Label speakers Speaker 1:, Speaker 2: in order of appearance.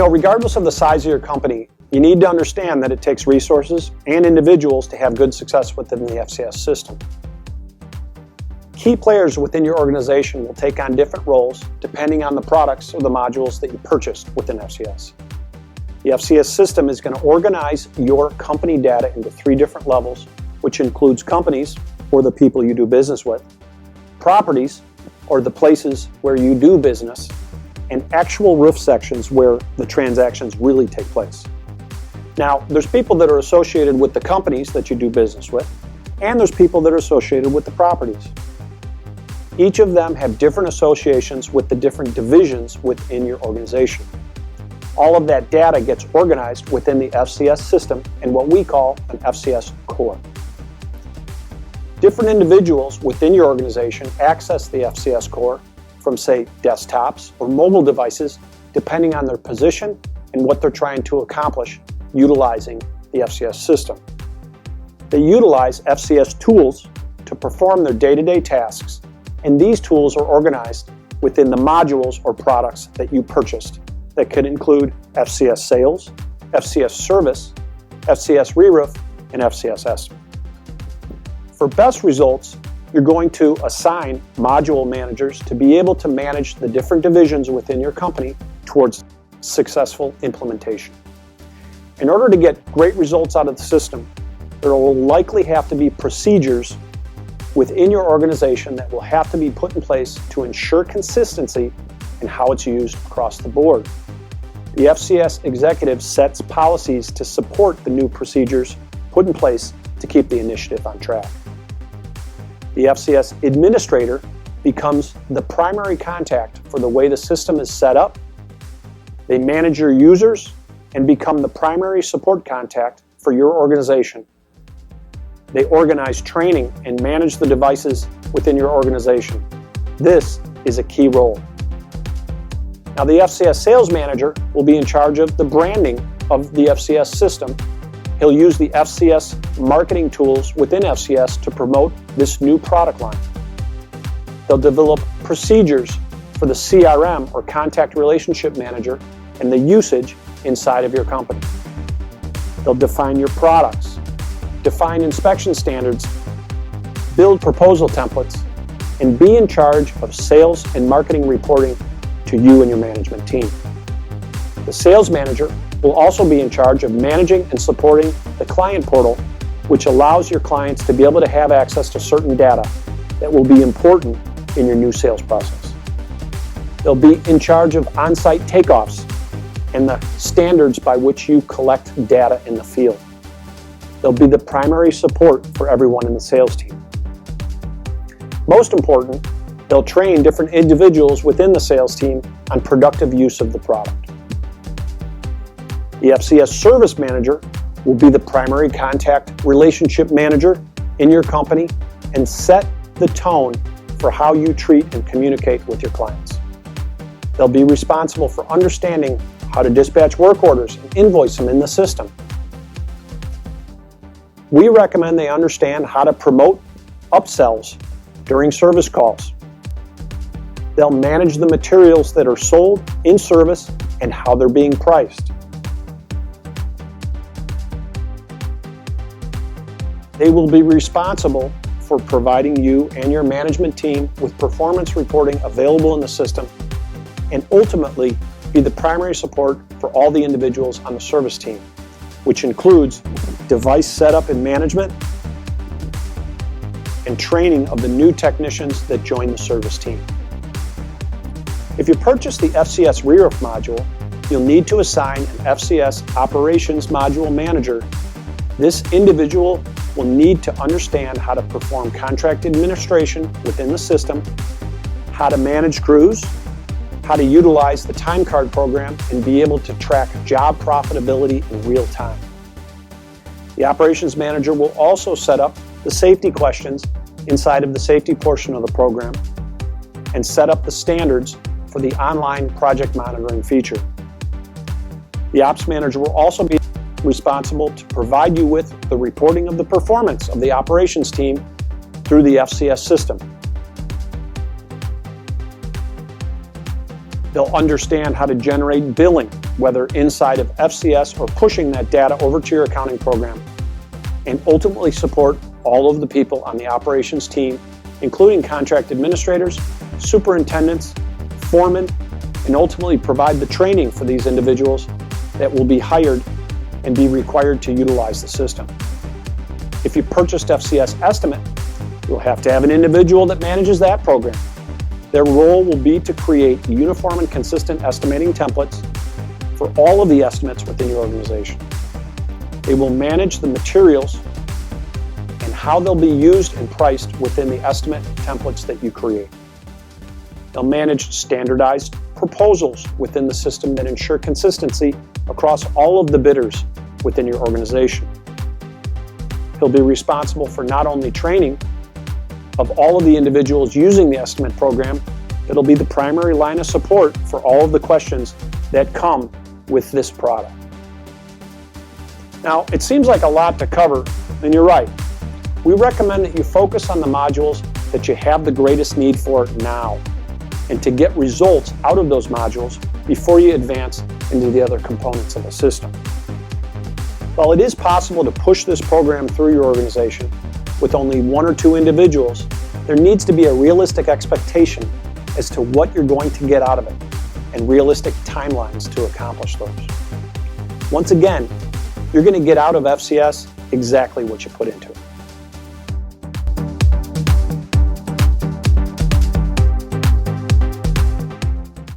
Speaker 1: Regardless of the size of your company, you need to understand that it takes resources and individuals to have good success within the FCS system. Key players within your organization will take on different roles depending on the products or the modules that you purchased within FCS. The FCS system is going to organize your company data into 3 different levels, which includes companies, or the people you do business with, properties, or the places where you do business, and actual roof sections where the transactions really take place. Now, there's people that are associated with the companies that you do business with, and there's people that are associated with the properties. Each of them have different associations with the different divisions within your organization. All of that data gets organized within the FCS system in what we call an FCS core. Different individuals within your organization access the FCS core from, say, desktops or mobile devices, depending on their position and what they're trying to accomplish utilizing the FCS system. They utilize FCS tools to perform their day-to-day tasks, and these tools are organized within the modules or products that you purchased. That could include FCS Sales, FCS Service, FCS Re-Roof, and FCS Estimate. For best results, you're going to assign module managers to be able to manage the different divisions within your company towards successful implementation. In order to get great results out of the system, there will likely have to be procedures within your organization that will have to be put in place to ensure consistency in how it's used across the board. The FCS executive sets policies to support the new procedures put in place to keep the initiative on track. The FCS administrator becomes the primary contact for the way the system is set up. They manage your users and become the primary support contact for your organization. They organize training and manage the devices within your organization. This is a key role. Now, the FCS sales manager will be in charge of the branding of the FCS system. He'll use the FCS marketing tools within FCS to promote this new product line. They'll develop procedures for the CRM or contact relationship manager and the usage inside of your company. They'll define your products, define inspection standards, build proposal templates, and be in charge of sales and marketing reporting to you and your management team. The sales manager will also be in charge of managing and supporting the client portal, which allows your clients to be able to have access to certain data that will be important in your new sales process. They'll be in charge of on-site takeoffs and the standards by which you collect data in the field. They'll be the primary support for everyone in the sales team. Most important, they'll train different individuals within the sales team on productive use of the product. The FCS service manager will be the primary contact relationship manager in your company and set the tone for how you treat and communicate with your clients. They'll be responsible for understanding how to dispatch work orders and invoice them in the system. We recommend they understand how to promote upsells during service calls. They'll manage the materials that are sold in service and how they're being priced. They will be responsible for providing you and your management team with performance reporting available in the system, and ultimately be the primary support for all the individuals on the service team, which includes device setup and management and training of the new technicians that join the service team. If you purchase the FCS Re-Roof module, you'll need to assign an FCS Operations Module Manager. This individual will need to understand how to perform contract administration within the system, how to manage crews, how to utilize the time card program, and be able to track job profitability in real time. The Operations Manager will also set up the safety questions inside of the safety portion of the program and set up the standards for the online project monitoring feature. The Ops Manager will also be responsible to provide you with the reporting of the performance of the operations team through the FCS system. They'll understand how to generate billing whether inside of FCS or pushing that data over to your accounting program, and ultimately support all of the people on the operations team, including contract administrators, superintendents, foremen, and ultimately provide the training for these individuals that will be hired and be required to utilize the system. If you purchased FCS Estimate, you'll have to have an individual that manages that program. Their role will be to create uniform and consistent estimating templates for all of the estimates within your organization. They will manage the materials and how they'll be used and priced within the estimate templates that you create. They'll manage standardized proposals within the system that ensure consistency across all of the bidders within your organization. He'll be responsible for not only training of all of the individuals using the estimate program, but it'll be the primary line of support for all of the questions that come with this product. Now, it seems like a lot to cover, and you're right. We recommend that you focus on the modules that you have the greatest need for now, and to get results out of those modules before you advance into the other components of the system. While it is possible to push this program through your organization with only 1 or 2 individuals, there needs to be a realistic expectation as to what you're going to get out of it and realistic timelines to accomplish those. Once again, you're going to get out of FCS exactly what you put into it.